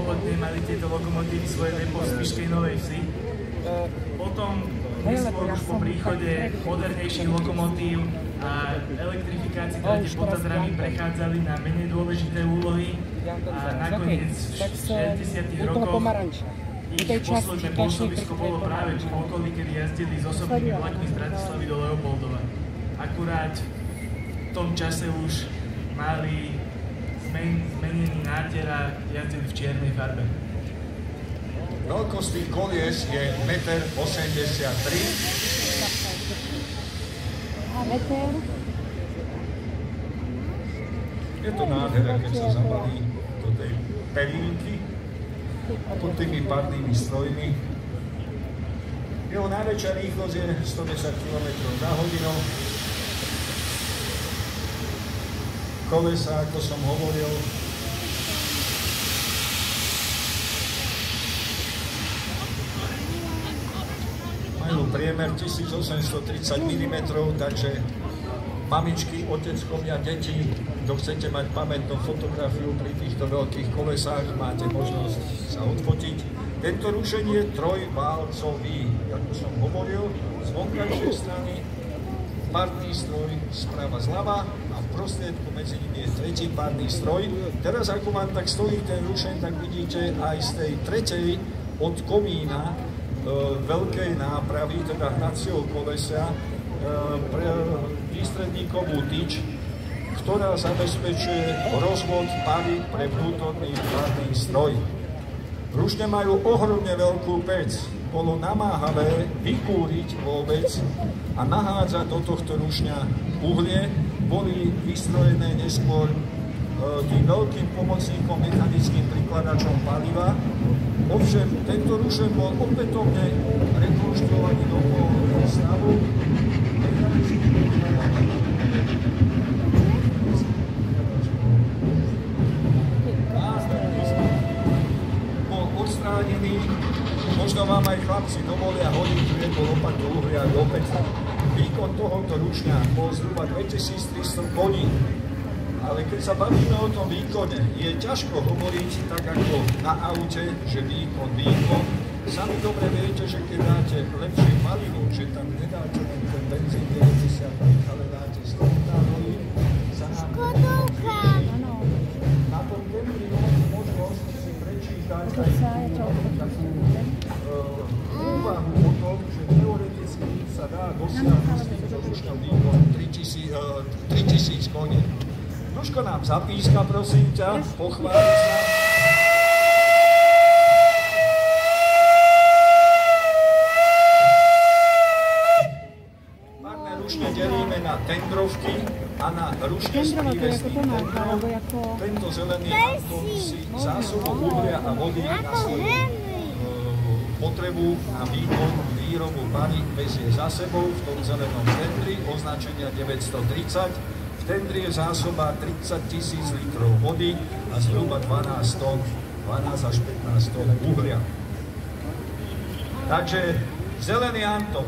pôvodne mali tieto lokomotívy svoje depo v Spišskej Novej Vsi. Potom neskôr už po príchode modernejších lokomotív a elektrifikácii, teda tie Potatrami prechádzali na menej dôležité úlohy a nakoniec v 60. rokoch ich posledné pôsobisko bolo práve v okolí, kedy jazdili s osobnými vlakmi z Bratislavy do Leopoldova. Akurát v tom čase už mali zmenený náter a jazdili v čiernej farbe. Veľkosť tých kolies je 1,83 m. Je to nádhera, keď sa zabalí do tej pelínky pod tými párnymi strojmi. Jeho najväčšia rýchlosť je 110 km/h. Kolesa, ako som hovoril, majú priemer 1830 mm, takže mamičky, oteckovia, deti, kto chcete mať pamätnú fotografiu pri týchto veľkých kolesách, máte možnosť sa odfotiť. Tento rušeň je trojválcový, ako som hovoril, z vonkajšej strany párny stroj sprava zľava a v prostriedku medzi nimi je tretí párny stroj. Teraz, ako vám tak stojí ten rušeň, tak vidíte aj z tej tretej od komína veľkej nápravy, teda hnacieho kolesa, výstredníkovú tyč, ktorá zabezpečuje rozvod pary pre vnútorný párny stroj. Rušne majú ohromne veľkú pec. Bolo namáhavé vykúriť vôbec a nahádzať do tohto rušňa uhlie. Boli vystrojené neskôr tým veľkým pomocníkom mechanickým prikladačom paliva. Ovšem, tento rušeň bol opätovne rekonštruovaný do pôvodného stavu. Bol odstránený, možno vám aj chlapci dovolia hodiť tu jednu lopatu uhlia opäť. Výkon tohoto rušňa bol zhruba 2300 koní. Ale keď sa bavíme o tom výkone, je ťažko hovoriť tak ako na aute, že výkon. Sami dobre viete, že keď dáte lepšie palivo, že tam nedáte len ten benzín 95, ale dáte 100 náhody, sa nám na tom Camry máte možnosť si prečítať aj takú úvahu o tom, že teoreticky sa dá dosiahnuť s týmto rušňom výkon 3000 koní. Troško nám zapíska, prosím ťa, pochváli sa. Párne rušne delíme na tendrovky a na rušne s prívesným tendrom. Tento zelený Anton si zásobu uhlia a vody na svoju potrebu na výkon výrobu pary vezie za sebou v tom zelenom tendri označenia 930. V tendri je zásoba 30 000 litrov vody a zhruba 12 až 15 tón uhlia. Takže zelený Anton.